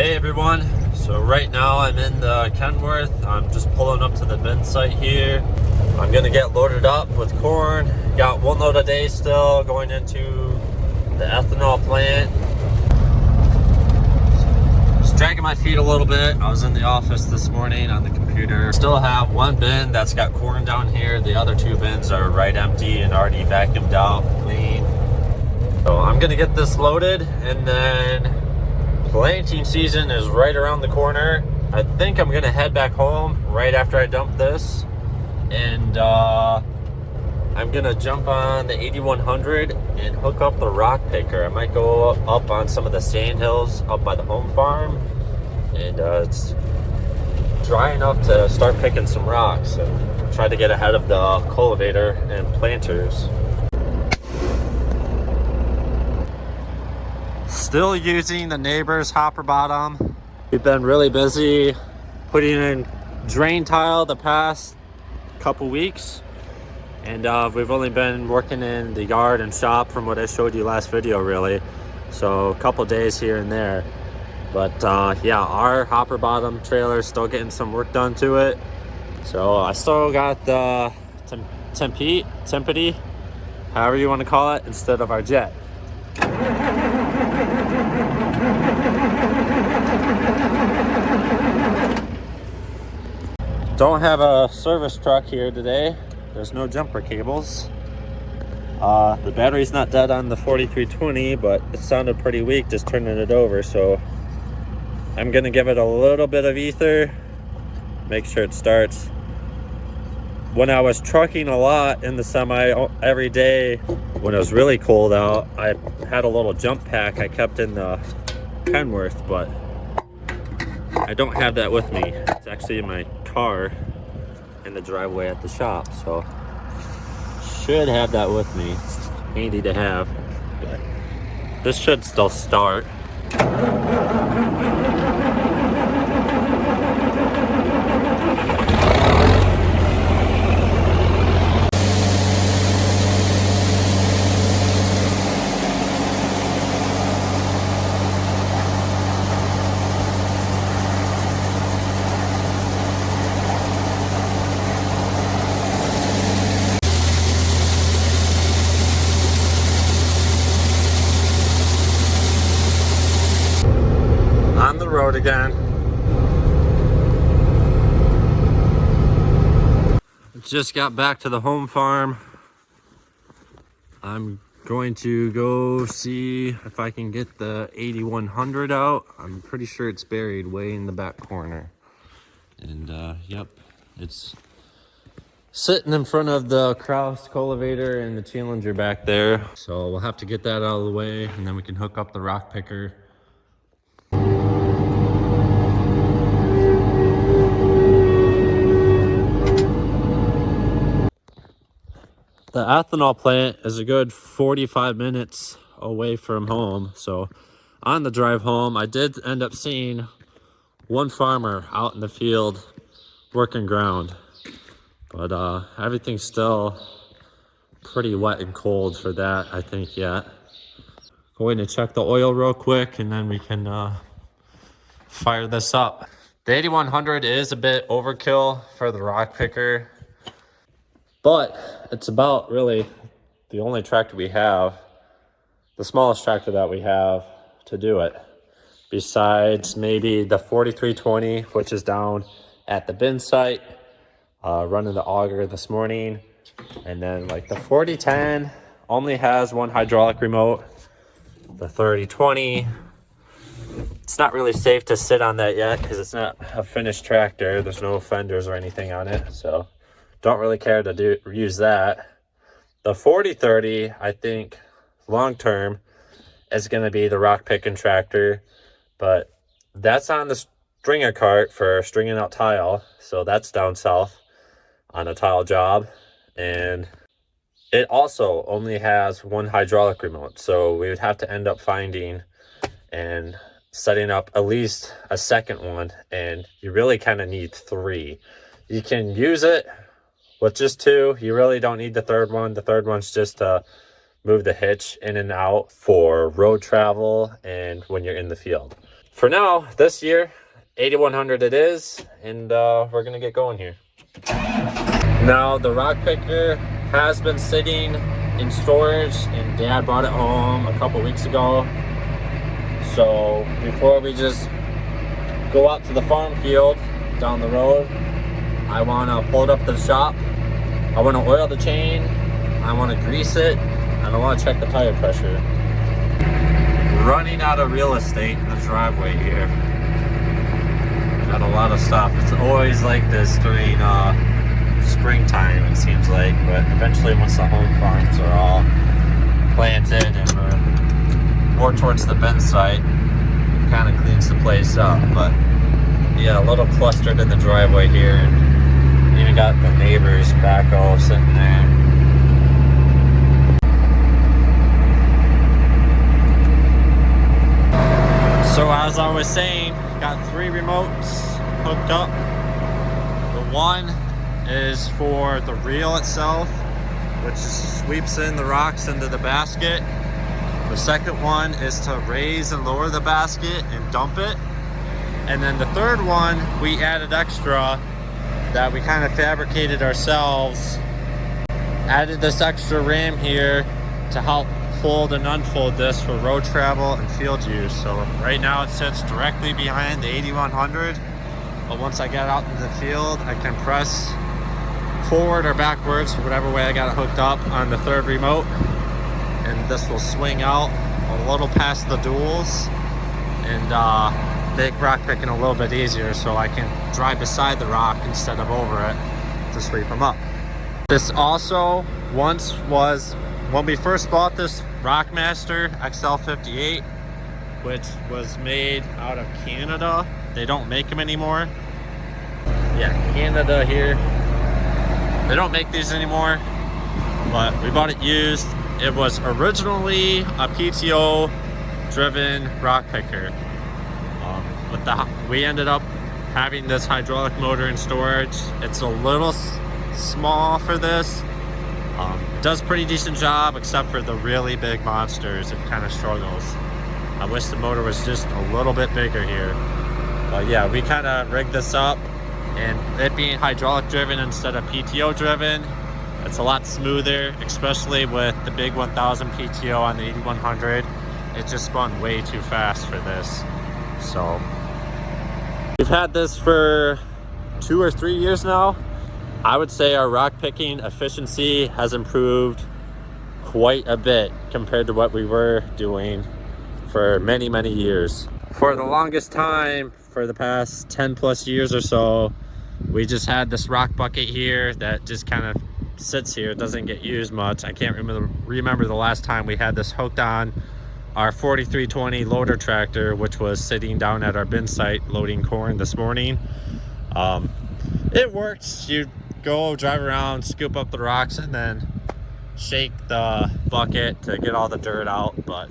Hey everyone, so right now I'm in the Kenworth. I'm just pulling up to the bin site here. I'm gonna get loaded up with corn. Got one load a day still going into the ethanol plant. Just dragging my feet a little bit. I was in the office this morning on the computer. Still have one bin that's got corn down here. The other two bins are right empty and already vacuumed out, clean. So I'm gonna get this loaded, and then planting season is right around the corner. I think I'm gonna head back home right after I dump this, and I'm gonna jump on the 8100 and hook up the rock picker. I might go up on some of the sand hills up by the home farm, and it's dry enough to start picking some rocks and try to get ahead of the cultivator and planters. Still using the neighbor's hopper bottom. We've been really busy putting in drain tile the past couple weeks, and we've only been working in the yard and shop from what I showed you last video, really. So a couple days here and there, but yeah, our hopper bottom trailer is still getting some work done to it. So I still got the Tempity, however you want to call it, instead of our jet. Don't have a service truck here today. There's no jumper cables. The battery's not dead on the 4320, but it sounded pretty weak just turning it over, so I'm gonna give it a little bit of ether, make sure it starts. When I was trucking a lot in the semi every day, when it was really cold out, I had a little jump pack I kept in the Kenworth, but I don't have that with me. It's actually in my car in the driveway at the shop, so should have that with me. It's handy to have, but this should still start. On the road again. Just got back to the home farm. I'm going to go see if I can get the 8100 out. I'm pretty sure it's buried way in the back corner. And yep, it's sitting in front of the Kraus cultivator and the Challenger back there. So we'll have to get that out of the way, and then we can hook up the rock picker. The ethanol plant is a good 45 minutes away from home. So on the drive home, I did end up seeing one farmer out in the field working ground. But everything's still pretty wet and cold for that, I think, yet. Going to check the oil real quick, and then we can fire this up. The 8100 is a bit overkill for the rock picker, but it's about really the only tractor we have, the smallest tractor that we have to do it. Besides maybe the 4320, which is down at the bin site, running the auger this morning. And then like the 4010 only has one hydraulic remote. The 3020, it's not really safe to sit on that yet because it's not a finished tractor. There's no fenders or anything on it, so don't really care to use that. The 4030, I think long term is going to be the rock picking tractor, but that's on the stringer cart for stringing out tile, so that's down south on a tile job. And it also only has one hydraulic remote, so we would have to end up finding and setting up at least a second one, and you really kind of need three. You can use it with just two. You really don't need the third one. The third one's just to move the hitch in and out for road travel and when you're in the field. for now, this year, 8100 it is, and we're gonna get going here. Now the rock picker has been sitting in storage, and Dad brought it home a couple weeks ago. So before we just go out to the farm field down the road, I want to pull it up to the shop. I want to oil the chain, I want to grease it, and I want to check the tire pressure. Running out of real estate in the driveway here. Got a lot of stuff. It's always like this during springtime, it seems like, but eventually once the home farms are all planted and we're more towards the bin site, it kind of cleans the place up. But yeah, a little clustered in the driveway here, and even got the neighbor's backhoe sitting there. So as I was saying, got 3 remotes hooked up. The one is for the reel itself, which sweeps in the rocks into the basket. The second one is to raise and lower the basket and dump it. And then the third one, we added extra that we kind of fabricated ourselves. Added this extra ram here to help fold and unfold this for road travel and field use. So right now it sits directly behind the 8100, but once I get out in the field, I can press forward or backwards, whatever way I got it hooked up, on the third remote, and this will swing out a little past the duals and make rock picking a little bit easier, so I can drive beside the rock instead of over it to sweep them up. This also once was, when we first bought this Rockmaster XL-50, which was made out of Canada. They don't make them anymore. Yeah, Canada here. They don't make these anymore, but we bought it used. It was originally a PTO driven rock picker. We ended up having this hydraulic motor in storage. It's a little small for this. Does pretty decent job, except for the really big monsters. It kind of struggles. I wish the motor was just a little bit bigger here. But yeah, we kind of rigged this up, and it being hydraulic driven instead of PTO driven, it's a lot smoother, especially with the big 1000 PTO on the 8100. It just spun way too fast for this. So we've had this for 2 or 3 years now. I would say our rock picking efficiency has improved quite a bit compared to what we were doing for many, many years. For the longest time, for the past 10 plus years or so, we just had this rock bucket here that just kind of sits here. It doesn't get used much. I can't remember the last time we had this hooked on our 4320 loader tractor, which was sitting down at our bin site loading corn this morning. It works. You go drive around, scoop up the rocks, and then shake the bucket to get all the dirt out. But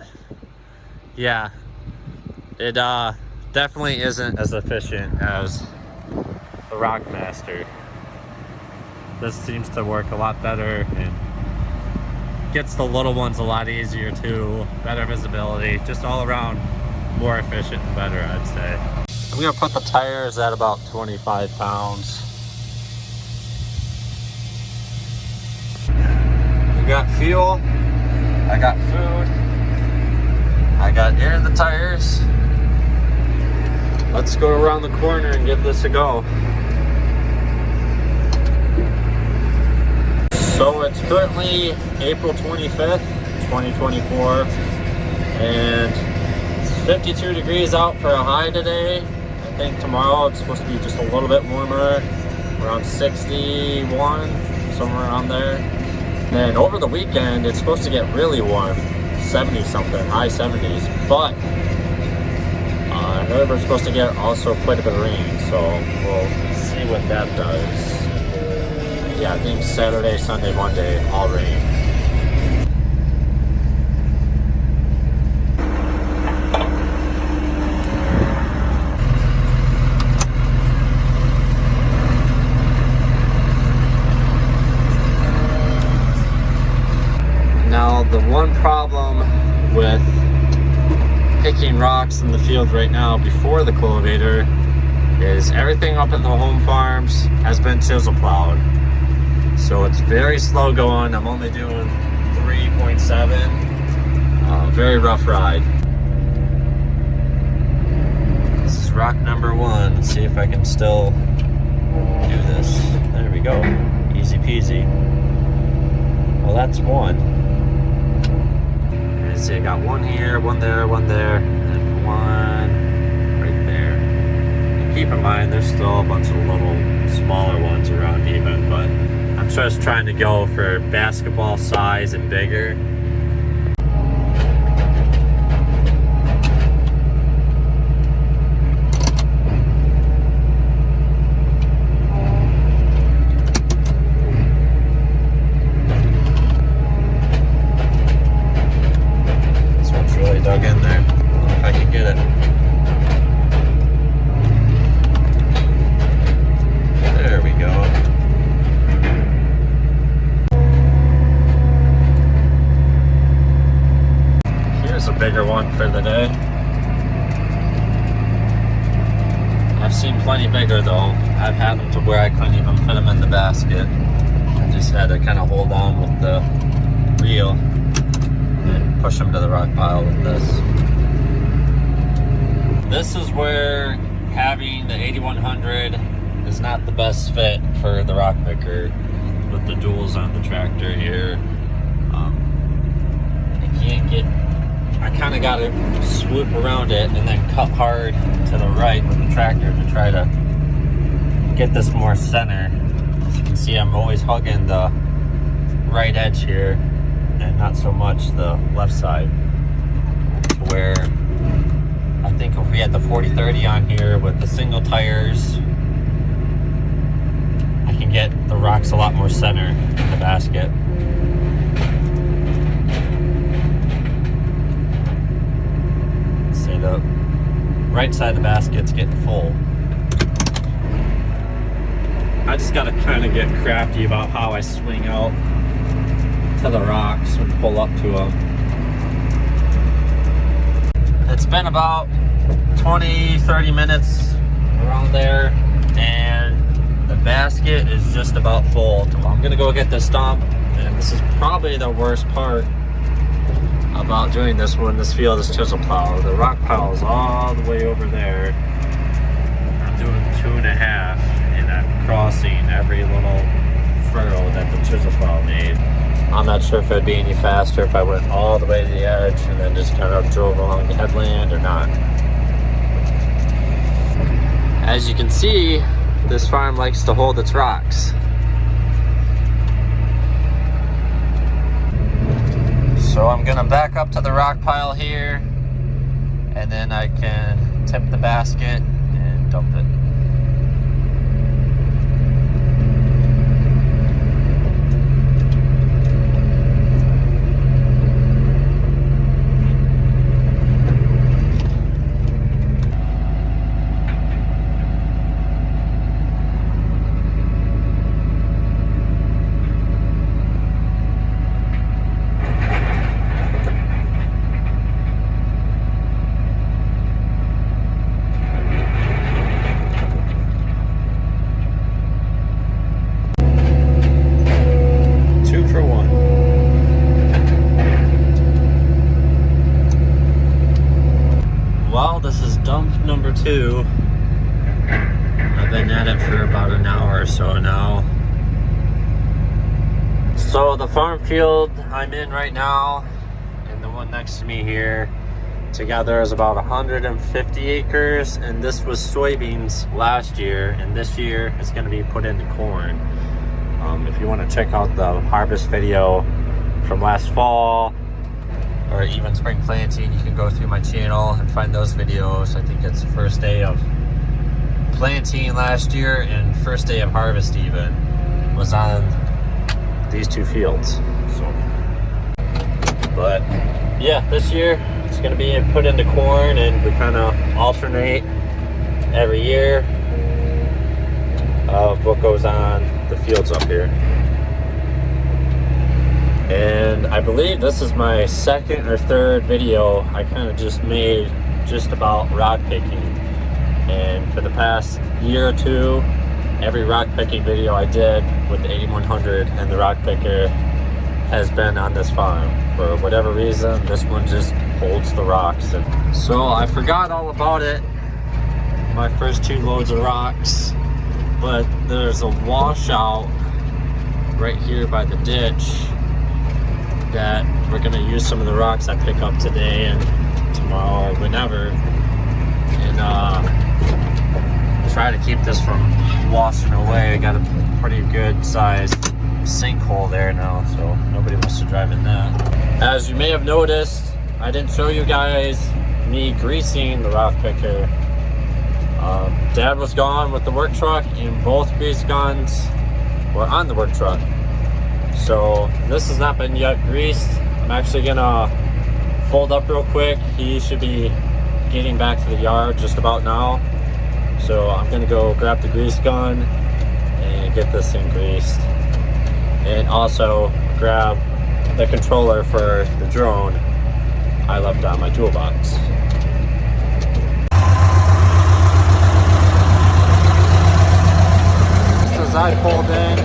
yeah, it definitely isn't as efficient as the Rockmaster. This seems to work a lot better and gets the little ones a lot easier too. Better visibility, just all around more efficient and better, I'd say. I'm gonna put the tires at about 25 pounds. We got fuel, I got food, I got air in the tires. Let's go around the corner and give this a go. So it's currently April 25th, 2024, and it's 52 degrees out for a high today. I think tomorrow it's supposed to be just a little bit warmer, around 61, somewhere around there. And over the weekend, it's supposed to get really warm, 70 something, high 70s. But I heard we're supposed to get also quite a bit of rain, so we'll see what that does. Yeah, I think Saturday, Sunday, Monday, all rain. Now, the one problem with picking rocks in the field right now before the cultivator is everything up at the home farms has been chisel plowed. So it's very slow going. I'm only doing 3.7. Very rough ride. This is rock number 1. Let's see if I can still do this. There we go. Easy peasy. Well, that's 1. See, I got 1 here, 1 there, 1 there, and 1 right there. And keep in mind, there's still a bunch of little smaller ones around even, but I'm just trying to go for basketball size and bigger. Dug in there. If I can get it. There we go. Here's a bigger one for the day. I've seen plenty bigger though. I've had them to where I couldn't even fit them in the basket. I just had to kind of hold on with the reel and push them to the rock pile with this. This is where having the 8100 is not the best fit for the rock picker with the duals on the tractor here. I kind of got to swoop around it and then cut hard to the right with the tractor to try to get this more center. As you can see, I'm always hugging the right edge here and not so much the left side, where I think if we had the 40-30 on here with the single tires, I can get the rocks a lot more center in the basket. See, the right side of the basket's getting full. I just gotta kind of get crafty about how I swing out to the rocks and pull up to them. It's been about 20-30 minutes around there, and the basket is just about full. I'm gonna go get this stump, and this is probably the worst part about doing this when this field is chisel plow. The rock pile is all the way over there. I'm doing 2.5, and I'm crossing every little furrow that the chisel plow made. I'm not sure if it'd be any faster if I went all the way to the edge and then just kind of drove along the headland or not. As you can see, this farm likes to hold its rocks. So I'm gonna back up to the rock pile here, and then I can tip the basket and dump it. This is dump number 2. I've been at it for about an hour or so now. So the farm field I'm in right now and the one next to me here together is about 150 acres, and this was soybeans last year, and this year it's going to be put into corn. If you want to check out the harvest video from last fall or even spring planting, you can go through my channel and find those videos. I think it's first day of planting last year and first day of harvest even was on these 2 fields. So, but yeah, this year it's going to be put into corn, and we kind of alternate every year of what goes on the fields up here. And I believe this is my second or third video I kind of just made just about rock picking. And for the past year or two, every rock picking video I did with the 8100 and the rock picker has been on this farm. For whatever reason, this one just holds the rocks. And so I forgot all about it my first two loads of rocks, but there's a washout right here by the ditch that we're gonna use some of the rocks I pick up today and tomorrow or whenever, and try to keep this from washing away. I got a pretty good sized sinkhole there now, so nobody wants to drive in that. As you may have noticed, I didn't show you guys me greasing the rock picker. Dad was gone with the work truck and both grease guns were on the work truck. So this has not been yet greased. I'm actually gonna fold up real quick. He should be getting back to the yard just about now. So I'm gonna go grab the grease gun and get this thing greased. And also grab the controller for the drone I left on my toolbox. Just as I pulled in,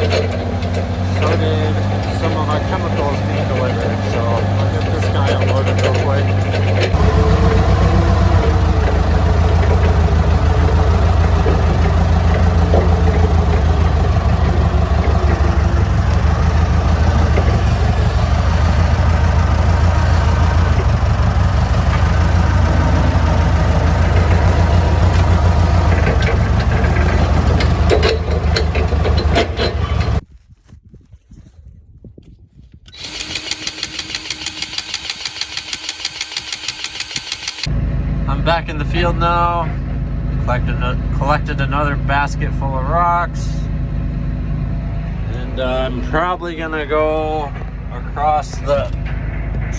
so did some of our chemicals being delivered. So I'll get this guy unloaded real quick. I'm back in the field now. Collected another basket full of rocks. And I'm probably gonna go across the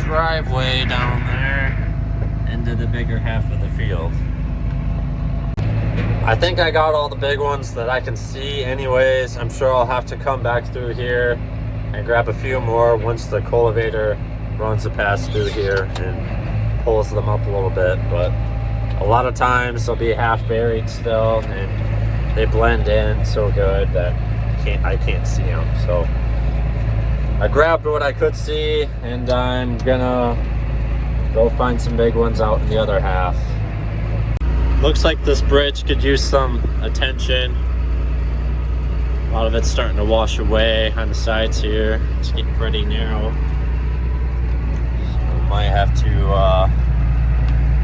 driveway down there into the bigger half of the field. I think I got all the big ones that I can see anyways. I'm sure I'll have to come back through here and grab a few more once the cultivator runs the pass through here and pulls them up a little bit. But a lot of times they'll be half buried still and they blend in so good that I can't see them. So I grabbed what I could see and I'm gonna go find some big ones out in the other half. Looks like this bridge could use some attention. A lot of it's starting to wash away on the sides here. It's getting pretty narrow. So might have to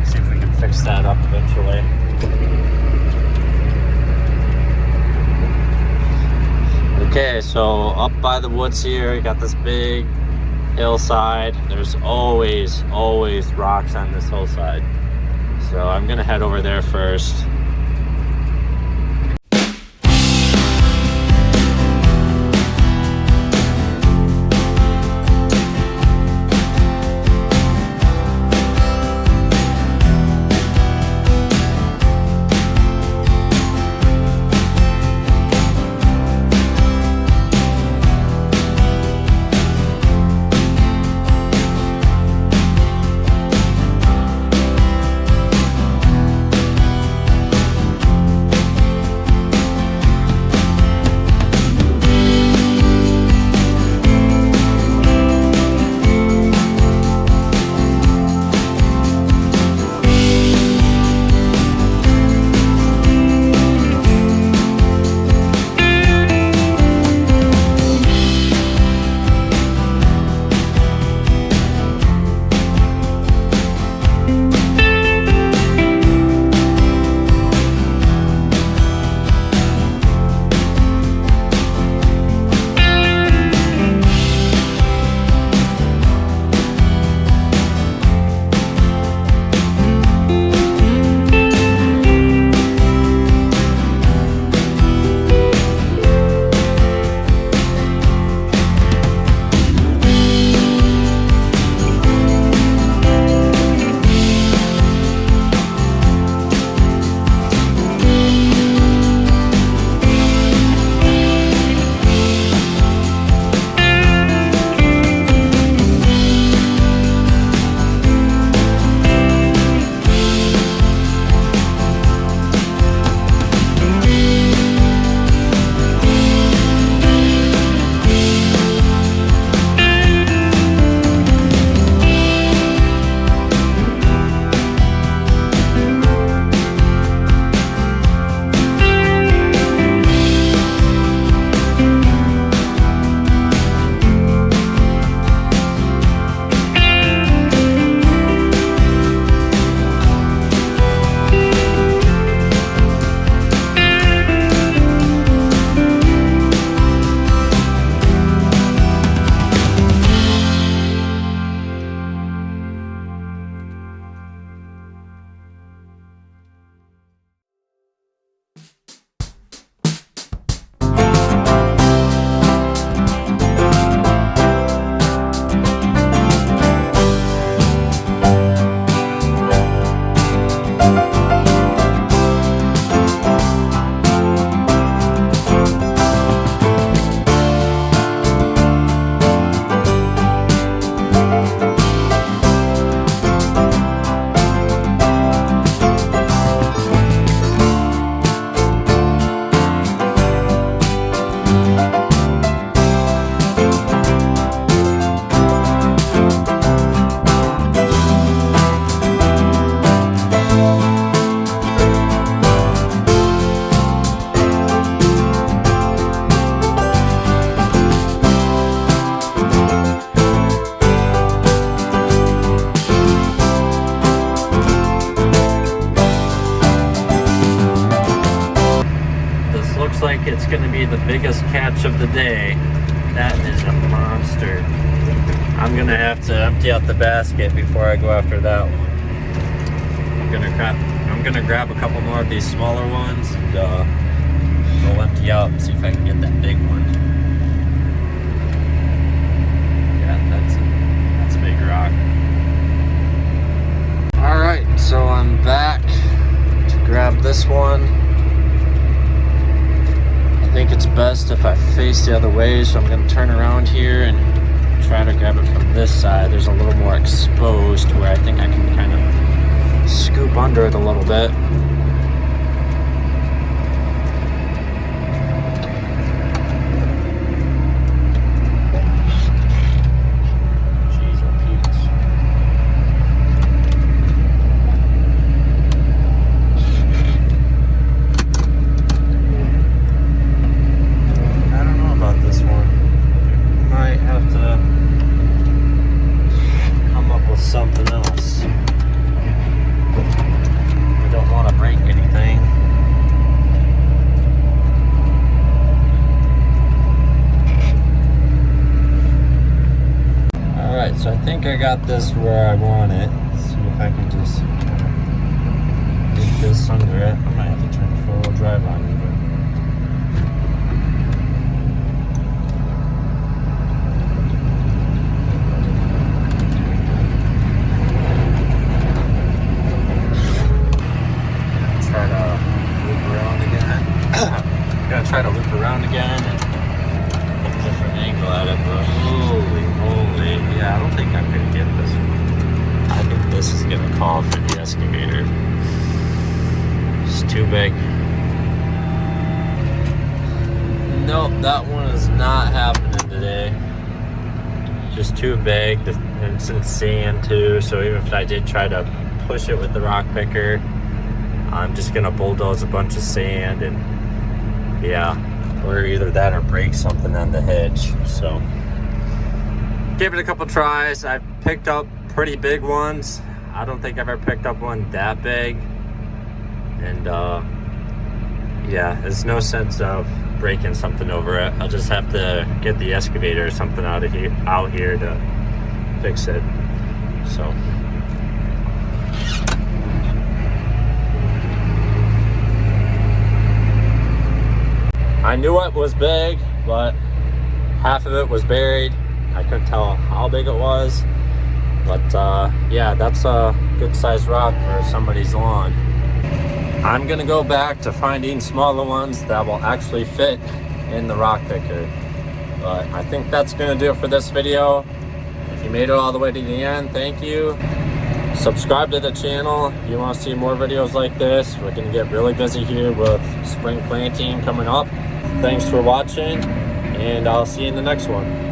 see if we can fix that up eventually. Okay, so up by the woods here, you got this big hillside. There's always rocks on this hillside. So I'm gonna head over there first. looks like it's going to be the biggest catch of the day. That is a monster. I'm going to have to empty out the basket before I go after that one. I'm gonna grab a couple more of these smaller ones and we'll empty out and see if I can get that big one. Yeah, that's a big rock. All right, so I'm back to grab this one. I think it's best if I face the other way, so I'm gonna turn around here and try to grab it from this side. There's a little more exposed where I think I can kind of scoop under it a little bit. Jeez, oh Pete. I don't know about this one. Might have to come up with something else. I don't want to break anything. Alright, so I think I got this where I want it. Let's see if I can just get this under it. I might have to turn four-wheel drive on even. Try to loop around again and get a different angle at it, but holy moly, yeah, I don't think I'm gonna get this one. I think this is gonna call for the excavator. It's too big. Nope, that one is not happening today. Just too big, and it's in sand too, so even if I did try to push it with the rock picker, I'm just gonna bulldoze a bunch of sand and yeah, or either that or break something on the hitch. So give it a couple tries. I've picked up pretty big ones. I don't think I've ever picked up one that big. And yeah, there's no sense of breaking something over it. I'll just have to get the excavator or something out here to fix it. So I knew it was big, but half of it was buried. I couldn't tell how big it was, but yeah, that's a good sized rock for somebody's lawn. I'm gonna go back to finding smaller ones that will actually fit in the rock picker. But I think that's gonna do it for this video. If you made it all the way to the end, thank you. Subscribe to the channel if you want to see more videos like this. We're gonna get really busy here with spring planting coming up. Thanks for watching, and I'll see you in the next one.